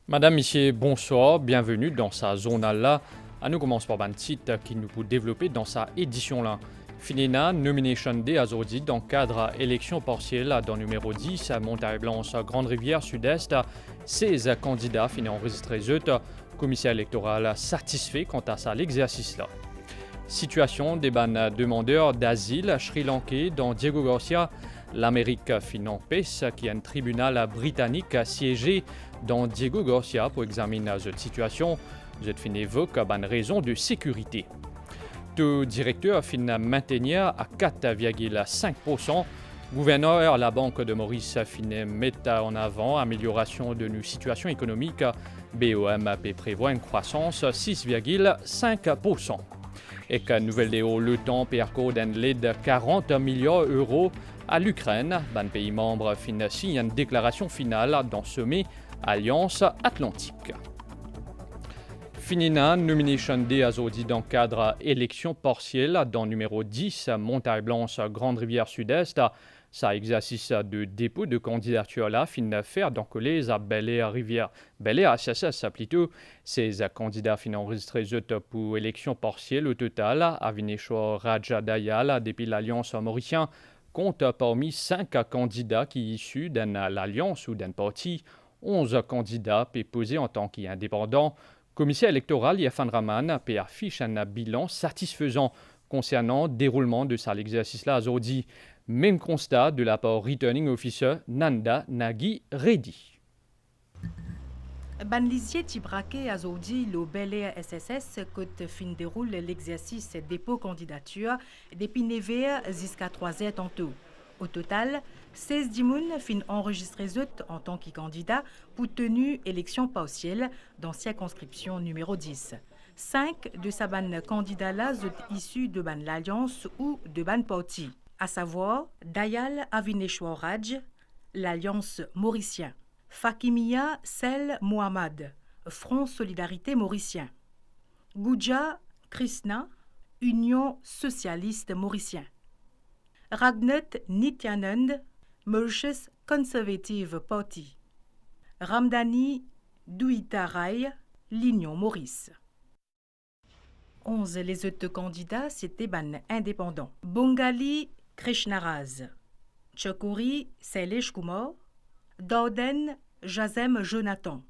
Madame, Monsieur, bonsoir, bienvenue dans sa zone là. Nous commençons par un titre qui nous peut développer dans sa édition là. Finina, nomination day aujourd'hui dans le cadre élection partielle dans numéro 10 à Montagne-Blanche, Grande-Rivière Sud-Est. 16 candidats finissent enregistrés. Commissaire électoral satisfait quant à ça l'exercice là. Situation des demandeurs d'asile sri-lankais dans Diego Garcia. L'Amérique finit paix qui est un tribunal britannique siégé dans Diego Garcia pour examiner cette situation. Cette fin évoque une raison de sécurité. Le directeur finit maintenir à 4,5%. Gouverneur la Banque de Maurice finit mettre en avant amélioration de nos situations économiques. BOM prévoit une croissance 6,5%. Et que nouvelle déo, le temps percode un l'aide 40 millions d'euros à l'Ukraine. Le pays membre signe une déclaration finale dans sommet Alliance Atlantique. Finina, nomination day aujourd'hui dans le cadre élection partielle dans numéro 10, Montagne-Blanche, Grande-Rivière Sud-Est. Ça exercice de dépôt de candidature là, fin faire donc les à Bel-Air SSS plutôt. Ces candidats fin enregistrés pour élection partielle au total. Avineshwar Raja Dayal depuis l'Alliance mauricienne compte parmi 5 candidats qui issus d'une alliance ou d'un parti. 11 candidats posés en tant qu'indépendants. Commissaire électoral Yafan Rahman affiche un bilan satisfaisant concernant le déroulement de l'exercice là aujourd'hui. Même constat de la part Returning Officer Nanda Nagi Reddy. Banlisier Tibraké Azodi, le Bel-Air SSS, côte fin déroule l'exercice dépôt candidature depuis 9h jusqu'à 3h tantôt. Au total, 16 dimoun fin enregistrés en tant que candidat pour tenue élection partielle dans circonscription numéro 10. 5 de sa ban candidats là sont issus de ban l'Alliance ou de ban parti, à savoir Dayal Avineshwar Raj, l'Alliance Mauricien, Fakimia Sel Mohammad, Front Solidarité Mauricien, Guja Krishna, Union Socialiste Mauricien, Ragnet Nityanand, Mauritius Conservative Party, Ramdani Duita Rai, l'Union Maurice. 11 les autres candidats, c'était ban indépendants. Bongali Krishnaraz, Chokuri Sailesh Kumar, Dauden Jazem Jonathan,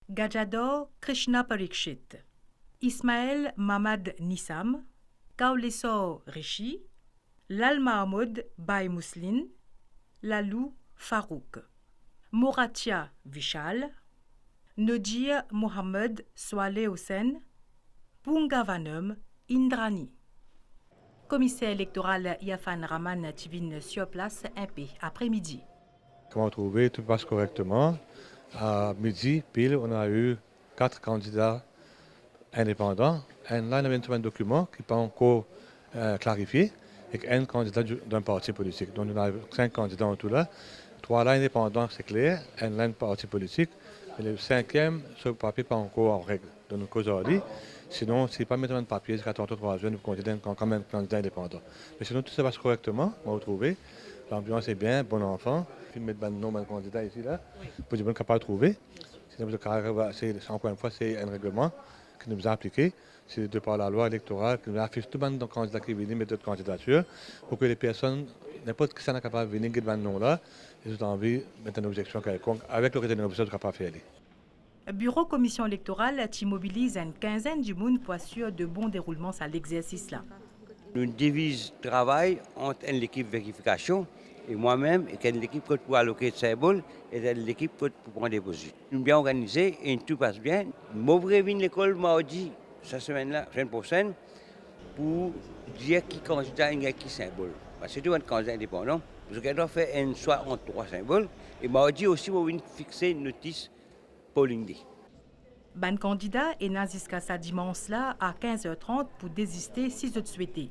Gajador Krishna Parikshit, Ismaël Mamad Nissam, Kaulesor Rishi, Lal Mahmoud Bai Muslin, Lalou Farouk, Moratia Vishal, Nodir Mohamed Swaleh Hossein, Pungavanum Indrani. Commissaire électoral Yafan Rahman Tivin sur place un peu après-midi. Comment trouver, tout passe correctement. À midi, pile, on a eu 4 candidats indépendants. Et là, on avait un document qui n'est pas encore clarifié et un candidat d'un parti politique. Donc, on a 5 candidats en tout là. 3 là indépendants, c'est clair. Un là, un parti politique. Et le 5e, sur le papier, pas encore en règle. Donc, nous aujourd'hui. Sinon, si pas mettre un papier, c'est qu'à tantôt 3 jeunes, vous considérez quand même un candidat indépendant. Mais sinon, tout ça passe correctement, on va retrouver. L'ambiance est bien, bon enfant. Puis mettre un nom de candidat ici, là, pour dire qu'on est capable de trouver. Encore une fois, c'est un règlement qui nous a appliqué. C'est de par la loi électorale qui nous affiche tout le monde de candidats qui viennent mettre d'autres candidatures pour que les personnes, n'importe qui n'est capable de venir mettre un nom là, ils ont envie de mettre une objection quelconque. Avec le résultat de l'objection, ils sont capables de faire aller. Bureau Commission électorale mobilise une quinzaine du monde pour assurer de bons déroulements à l'exercice là. Nous divise travail entre l'équipe vérification et moi-même et l'équipe pour alloquer de symbole et l'équipe pour prendre des positions. Nous sommes bien organisés et tout passe bien. Je reviens à l'école mardi, cette semaine-là, semaine prochaine, pour dire qui candidat et qui symbole. Parce que c'est un candidat indépendant. Parce qu'on doit faire un choix entre 3 symboles. Et mardi aussi, on va fixer une notice polling day. Ban candidat est jusqu'à sa dimanche là à 15h30 pour désister si vous souhaitez.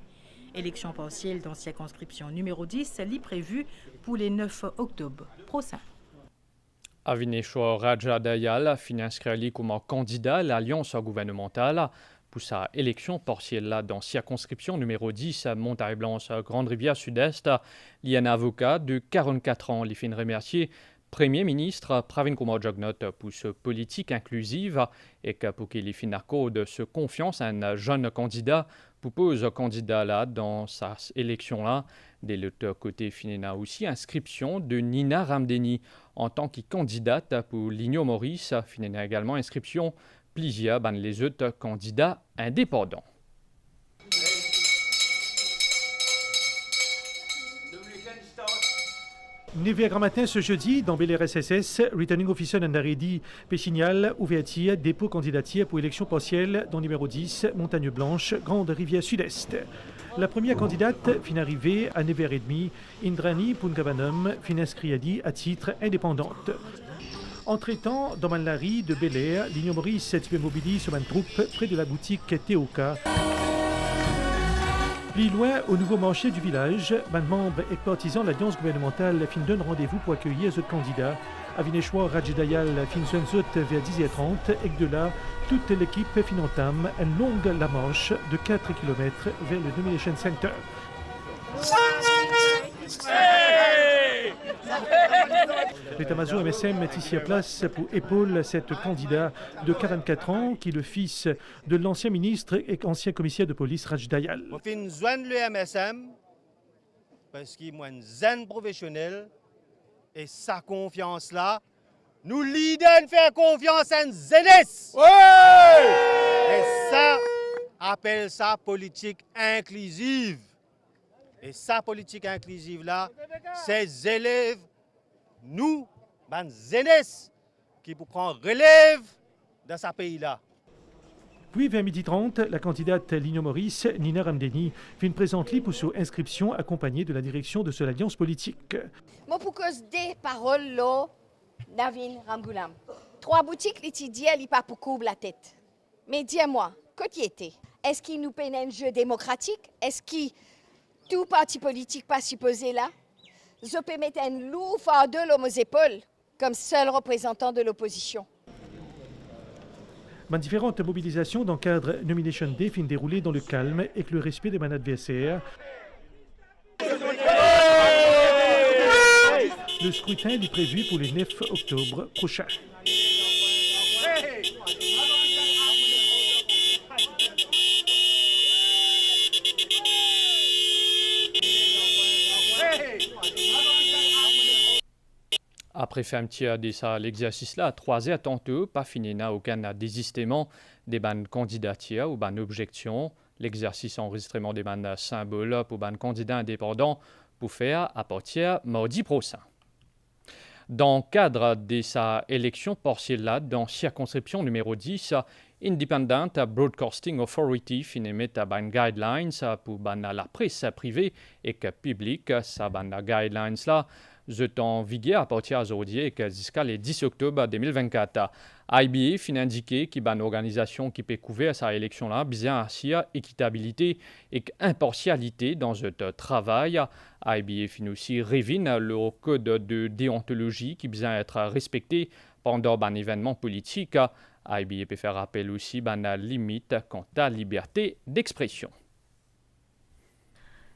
Élection partielle dans circonscription numéro 10 est prévue pour les 9 octobre prochain. Avineshwar Raja Dayal finit inscrit comme candidat à l'alliance gouvernementale pour sa élection partielle là dans circonscription numéro 10 à Montagne-Blanche, Grande-Rivière Sud-Est. Il y a un avocat de 44 ans, il fait remercier Premier ministre Pravin Kumar Jugnauth pousse politique inclusive et pour qu'il ait fin de se confiance à un jeune candidat propose candidat là dans sa élection là. De l'autre côté, Finena aussi inscription de Nina Ramdeni en tant que candidate pour l'Union Maurice. Finena également inscription plusieurs les autres candidats indépendants. Neve grand matin ce jeudi, dans Bel Air SSS, Returning Officer Nandaredi Péchignal, ouverture, dépôt candidature pour élection partielle dans numéro 10, Montagne Blanche, Grande Rivière Sud-Est. La première candidate, fin arrivée à 9h30, Indrani Pungavanam, fin inscrite à titre indépendante. Entre-temps, dans Manlari de Bel Air, l'Union Maurice s'est mobilisée sur une troupe près de la boutique Teoka. Plus loin, au nouveau marché du village, un membre et partisan de l'Alliance gouvernementale fin donne rendez-vous pour accueillir les autres candidats. À Vineshwar Rajidayal fin zone vers 10h30 et de là, toute l'équipe fin entame une longue la marche de 4 km vers le Nomination Center. L'état-major MSM est ici à place pour épauler cet candidat de 44 ans qui est le fils de l'ancien ministre et ancien commissaire de police Raj Dayal. Je vais joindre le MSM parce qu'il est un zen professionnel et sa confiance là, nous leaders faire confiance en ZS. Et ça appelle ça politique inclusive. Et sa politique inclusive là, ces élèves, nous, ben ZS, qui pour prendre relève dans ce pays-là. Puis, vers 12h30, la candidate l'Union Maurice, Nina Ramdeni, fait une présente pour son inscription accompagnée de la direction de cette alliance politique. Moi, pour cause des paroles, là, Navin Ramboulam. 3 boutiques, l'étudier, elle n'y pas pour couvrir la tête. Mais dis-moi, qu'est-ce qui était? Est-ce qu'il nous peine un jeu démocratique? Est-ce que tout parti politique pas supposé là? Je peux mettre un lourd fardeau aux épaules comme seul représentant de l'opposition. Différentes mobilisations dans le cadre Nomination Day finissent déroulées dans le calme et avec le respect de mon adversaire. Le scrutin est prévu pour le 9 octobre prochain. Après faire un petit de l'exercice là, 3 heures tantôt, pas fini, n'a aucun désistement des bandes candidatures ou bandes objections. L'exercice enregistrement des bandes symboles pour bandes candidats indépendants pour faire à partir mardi prochain. Dans le cadre de sa élection partielle là, dans circonscription numéro 10, Independent Broadcasting Authority finit ban guidelines pour la presse privée et publique. Ça ban guidelines là. C'est en vigueur à partir d'aujourd'hui jusqu'à le 10 octobre 2024. IBA fin indiqué qu'il y a une organisation qui peut couvrir sa élection là, bien assurer équitabilité et impartialité dans ce travail. IBA fin aussi révine le code de déontologie qui doit être respecté pendant un événement politique. IBA peut faire appel aussi à la limite quant à la liberté d'expression.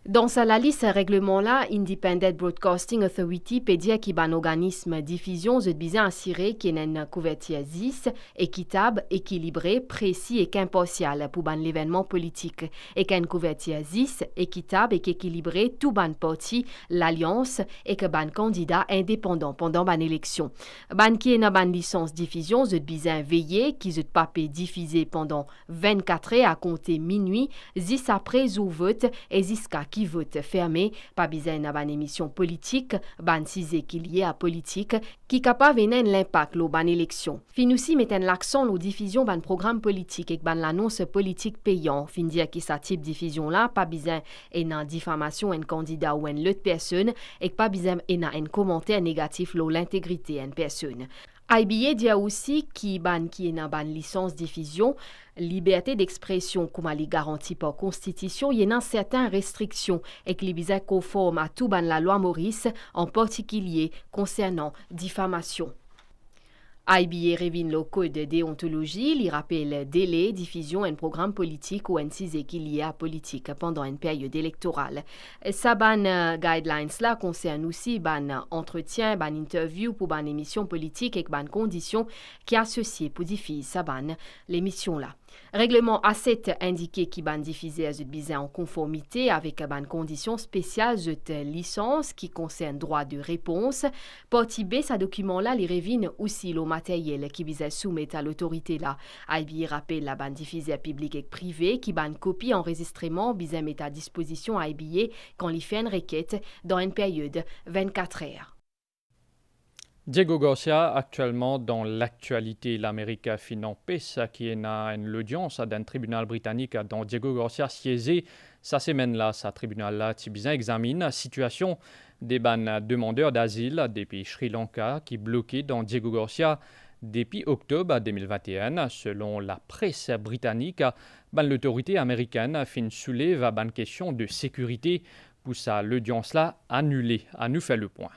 Dans sa liste règlement-là, Independent Broadcasting Authority peut dire qu'il y a un organisme de diffusion de bien assuré qui a une couverture 10, équitable, équilibrée, précis et impartial pour l'événement politique. Et qu'il y a une couverture 10, équitable et équilibrée, tout ban parti, l'alliance et que ban candidat indépendant pendant ban élection. Ban qui est une ban licence diffusion, de bien veillé, qui ne pas diffuser pendant 24 heures à compter minuit, 10 après ou vote et jusqu'à qui vote fermé, pas besoin d'une émission politique, ban cisé qui lié à politique, qui capable de l'impact de ban élection. Fin aussi mettent l'accent sur diffusion ban programme politique et ban l'annonce politique payant. Fin dire que sa type diffusion là, pas besoin d'une diffamation un candidat ou une autre personne et pas besoin d'un commentaire négatif sur l'intégrité d'une personne. IBA dit aussi qui est une licence diffusion, liberté d'expression comme elle est garantie par Constitution, il y a certaines restrictions et qui est conforme à tout la loi Maurice, en particulier concernant diffamation. IBA révine le code de déontologie, il rappelle délai, diffusion et programme politique ou NCZ qui lié à politique pendant une période électorale. Ça ban guidelines là concerne aussi ban entretien, ban interview pour ban émission politique et ban conditions qui associées pour diffuser ça ban l'émission là. Règlement A7 indiqué qui ban diffusé à bizarre en conformité avec ban conditions spéciales de licence qui concerne droit de réponse. Partie B, ce document là les révine aussi le matériel qui vise à soumettre à l'autorité là. IBA rappelle la ban diffusée public et privé qui ban copie enregistrement vise à mettre à disposition à IBA quand il fait une requête dans une période 24 heures. Diego Garcia, actuellement dans l'actualité, l'Amérique fin en paix, qui est dans l'audience d'un tribunal britannique dont Diego Garcia siégé sa semaine-là. Ce tribunal-là, Tibizan examine la situation des demandeurs d'asile des pays Sri Lanka qui bloqués dans Diego Garcia depuis octobre 2021. Selon la presse britannique, l'autorité américaine soulève une question de sécurité pour ça l'audience-là annulée. À nous faire le point.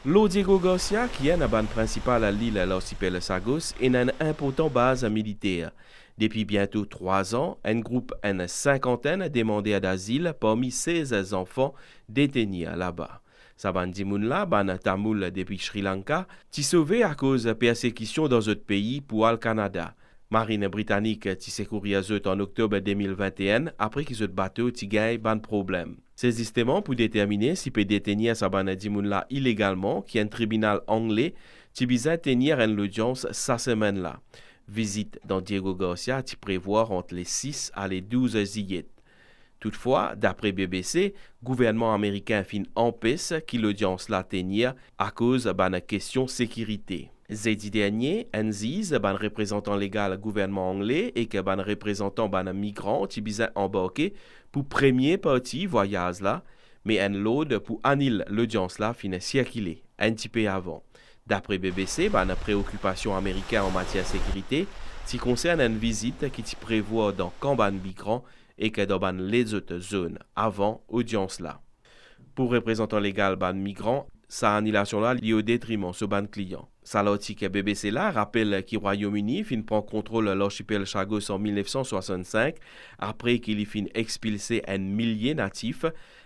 Lo Diego Garcia, qui est la bande principale à l'île l'archipel Sagos, est une importante base militaire. Depuis bientôt 3 ans, un groupe, une cinquantaine, demandé d'asile parmi 16 enfants détenus là-bas. Sa bande dimoun-là, bande tamoul depuis Sri Lanka, t'y sauvé à cause de persécutions dans d'autres pays pour le Canada. Marine britannique t'y secourit à eux en octobre 2021 après qu'ils ont bateau t'y gagne ban problème. C'est justement pour déterminer si peut détenir sa bande dimoun-là illégalement qui est un tribunal anglais t'y bisa tenir une audience sa semaine-là. Visite dans Diego Garcia t'y prévoir entre les 6 à les 12 juillet. Toutefois, d'après BBC, le gouvernement américain fin empêche qu'il l'audience la tenir à cause d'une question sécurité. Jeudi dernier, NZIS, un représentant légal du gouvernement anglais et que un représentant d'un migrant qui bisa embarqué pour premier parti voyage là, mais un load pour annuler l'audience là fin circuler un petit peu avant. D'après BBC, une préoccupation américaine en matière de sécurité qui concerne une visite qui prévoit dans camp d'un migrant et que dans les autres zones avant audience là. Pour représentant légal ban migrant, sa annulation là liée au détriment de ban client. Sa l'article BBC là rappelle que le Royaume-Uni fin prend contrôle de l'archipel Chagos en 1965 après qu'il fin expulsé un millier natifs.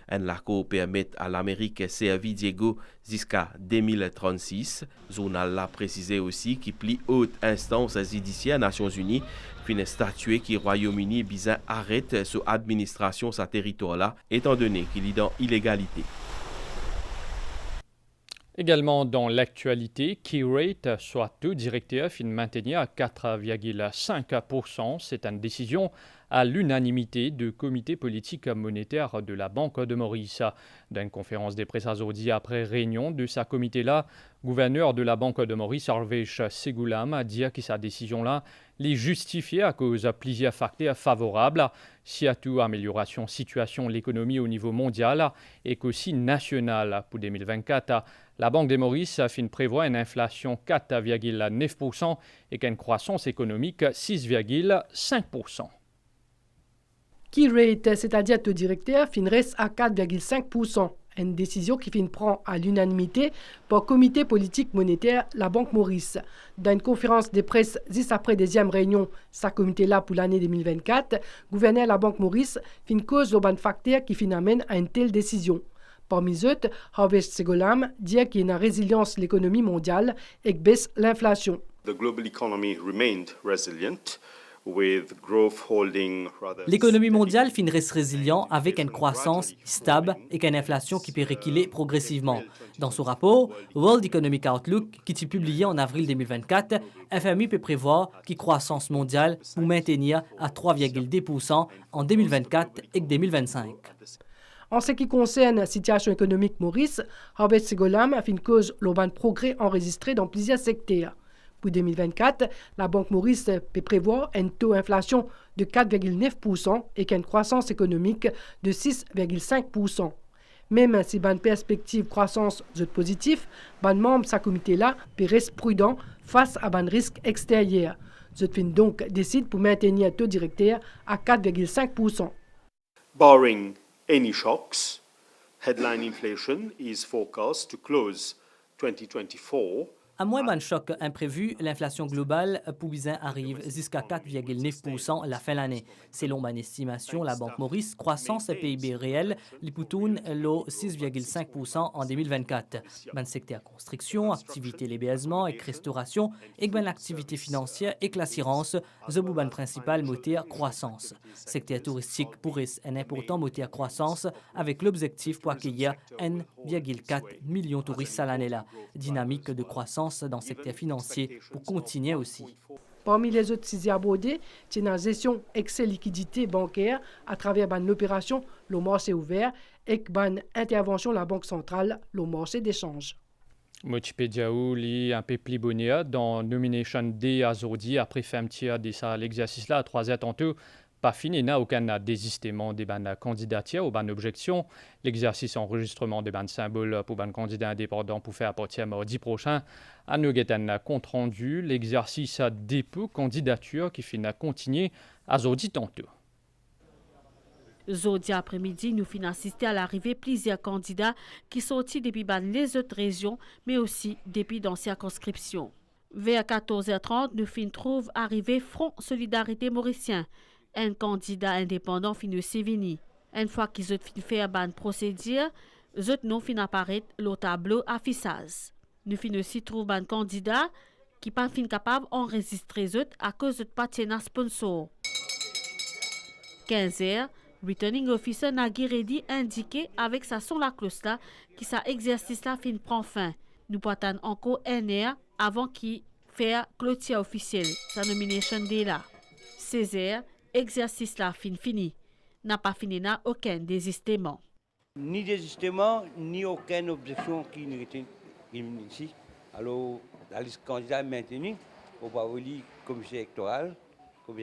La Cour permet à l'Amérique servir Diego jusqu'à 2036. Journal l'a précisé aussi qu'il plie haute instance judiciaire Nations Unies fin statuer que le Royaume-Uni bizarre arrête son administration sa territoire là étant donné qu'il est dans illégalité. Également dans l'actualité, Keyrate, soit tout directeur, fin maintenir à 4,5%. C'est une décision à l'unanimité du comité politique monétaire de la Banque de Maurice. Dans une conférence de presse aujourd'hui après réunion de sa comité-là, gouverneur de la Banque de Maurice, Harvesh Segulam, a dit que sa décision-là les justifiée à cause de plusieurs facteurs favorables, surtout amélioration situation de l'économie au niveau mondial et qu'aussi national. Pour 2024, la Banque de Maurice prévoit une inflation 4,9% et qu'une croissance économique 6,5%. Keyrate, c'est-à-dire le directeur, reste à 4,5%. Une décision qui prend à l'unanimité par le comité politique monétaire la Banque Maurice. Dans une conférence de presse juste après deuxième réunion, sa comité-là pour l'année 2024, gouverneur de la Banque Maurice cause le bon facteur qui amène à une telle décision. Parmi eux, Harvesh Segulam dit qu'il y a une résilience de l'économie mondiale et que baisse l'inflation. The global economy remained resilient. L'économie mondiale reste résiliente avec une croissance stable et une inflation qui peut reculer progressivement. Dans son rapport, World Economic Outlook, qui est publié en avril 2024, FMI peut prévoir que la croissance mondiale pour maintenir à 3,2% en 2024 et 2025. En ce qui concerne la situation économique Maurice, Harvesh Segulam a fait une cause le bon progrès enregistré dans plusieurs secteurs. Pour 2024, la Banque Maurice peut prévoir un taux d'inflation de 4,9% et une croissance économique de 6,5%. Même si une perspective de croissance est positive, les membres de ce comité-là peut rester prudent face à un risque extérieur. Je donc décide pour maintenir le taux directeur à 4,5%. Barring any shocks, headline inflation is forecast to close 2024 À moins d'un choc imprévu, l'inflation globale pour Bizin arrive jusqu'à 4,9% la fin de l'année. Selon mon estimation, la Banque Maurice, croissance et PIB réel, l'Ipoutoun, l'eau 6,5% en 2024. Ban secteur construction, activité l'hébergement et restauration, et ban activité financière et l'assurance, the ban principal moteur croissance. Secteur touristique pourrait un important moteur croissance avec l'objectif pour accueillir 1,4 million de touristes à l'année là. Dynamique de croissance dans le secteur financier pour continuer aussi. Parmi les autres sujets abordés, c'est la gestion excès liquidité bancaire à travers l'opération le marché ouvert et l'intervention de la Banque centrale, le marché d'échange. Motipedia li un peu plus bonheur dans Nomination Day à Zordi après fait un petit de ça l'exercice là à 3 heures tantôt. Pas fini, n'a aucun désistement des bandes candidatures ou bandes objections. L'exercice enregistrement des bandes symboles pour bandes candidats indépendants pour faire partir mardi prochain. À nous un compte rendu, l'exercice à dépôt candidature qui finit à continuer à Zordi tantôt. Jeudi après-midi, nous finissons assister à l'arrivée plusieurs candidats qui sont sortis depuis les autres régions, mais aussi depuis dans circonscriptions. Vers 14h30, nous finissons trouver arriver Front Solidarité Mauricien. Un candidat indépendant finit Sévigny. Une fois qu'ils ont fait une procédure, ils ont fin apparaître le tableau affichage. Nous finissons aussi trouver un candidat qui pas fin capable d'enregistrer à cause de pas sponsor. 15h, Returning Officer Nagui Reddy indiqué avec sa son la cloche là que sa exercice là fin prend fin. Nous partons encore un heure avant qu'il fasse clôture officielle, sa nomination day là. 16h, exercice là fini. N'a pas fini n'a aucun désistement. Ni désistement, ni aucune objection qui nous était ici. Alors, la liste candidat est maintenue. On va relire commission électorale pour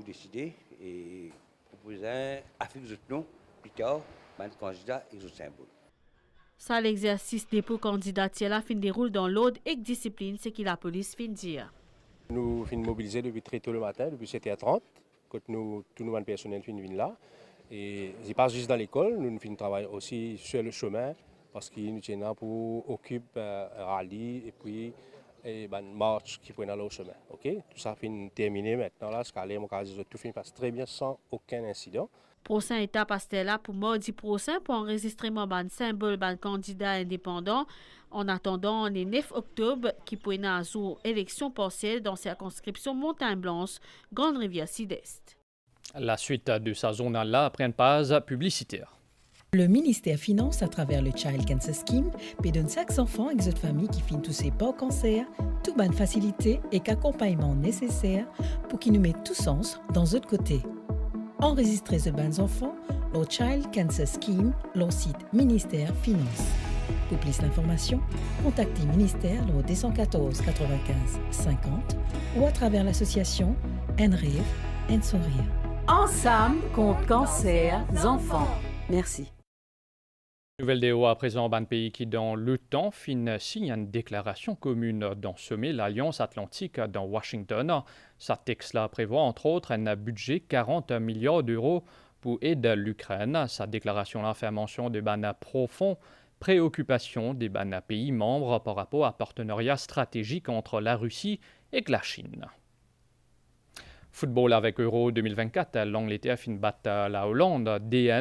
décider et proposer avec les autres noms, plus tard, les candidats et les autres symboles. Ça, l'exercice dépôt candidature là fin déroule dans l'ordre et discipline, c'est que la police fin dire. Nous finissons mobilisés depuis très tôt le matin, depuis 7h30, quand tout le personnel finit là. Et ils passent juste dans l'école, nous finissons travailler aussi sur le chemin, parce qu'ils nous tiennent là pour occuper un rallye et puis une marche qui prennent au chemin. Okay? Tout ça finit terminé maintenant, là, tout finit passe très bien sans aucun incident. Prochaine étape à là pour mardi prochain pour enregistrement d'un symbole d'un candidat indépendant en attendant le 9 octobre qui pourrait à jour élection partielle dans circonscription Montagne-Blanche, Grande-Rivière Sud-Est. La suite de sa zone-là après une pause publicitaire. Le ministère finance à travers le Child Cancer Scheme peut donner chaque enfant et autres familles qui finissent touchés par cancer, toute bonne facilité et accompagnement nécessaire pour qu'ils nous mettent tous sens dans l'autre côté. Enregistrez ce bons enfants au Child Cancer Scheme, leur site ministère finance. Pour plus d'informations, contactez ministère au 214 95 50 ou à travers l'association NRIV, Un Sourire. Ensemble contre cancer enfants. Merci. Nouvelle déo à présent, ban pays qui dans le temps signe une déclaration commune dans sommet l'Alliance Atlantique dans Washington. Sa texte-là prévoit entre autres un budget 40 milliards d'euros pour aider l'Ukraine. Sa déclaration-là fait mention de ban profond préoccupation des ban pays membres par rapport à partenariat stratégique entre la Russie et la Chine. Football avec Euro 2024, l'Angleterre fin battre la Hollande, DN.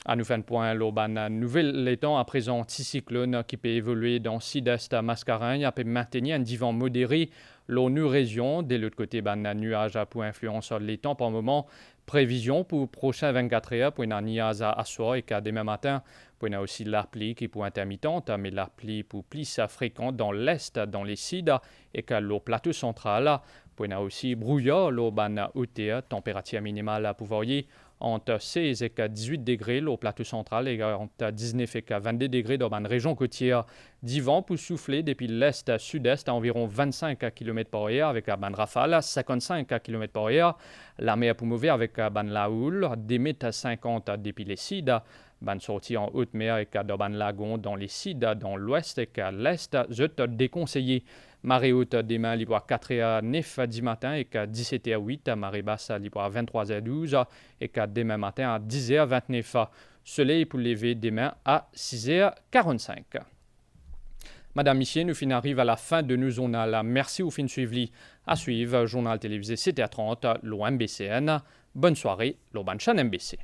À nous faire un point, l'Auban nouvel étant à présent anticyclone qui peut évoluer dans sud-est Mascaregne, peut maintenir un divan modéré l'ONU région. De l'autre côté, un nuage a pour influence l'étang par moment. Prévision pour prochain 24 heures pour une nuage à soir et qu'à demain matin, pour une aussi la pluie qui pour intermittente, mais la pluie pour plus fréquente dans l'est, dans les sides et qu'à le plateau central. Pour une aussi brouillard, l'Auban outé, température minimale pour varier entre 16 et 18 degrés au plateau central et entre 19 et 22 degrés dans une région côtière. Vent pour souffler depuis l'est à sud-est à environ 25 km par heure avec un rafale 55 km par heure. La mer pour mauvais avec un la houle, des mètres 50 depuis les sides. Ban sortie en haute mer et dans ban lagon dans les sides dans l'ouest et à l'est, je te déconseillé. Marée haute demain, il y a 4h09 du matin et qu'à 17h08, marée basse, il y a 23h12 et qu'à demain matin à 10h29. Soleil pour lever demain à 6h45. Madame Missier, nous fin arrive à la fin de nos journal. Merci au fin de suivre. À suivre, journal télévisé CTA30, l'OMBCN. Bonne soirée, l'Oban Chan MBC.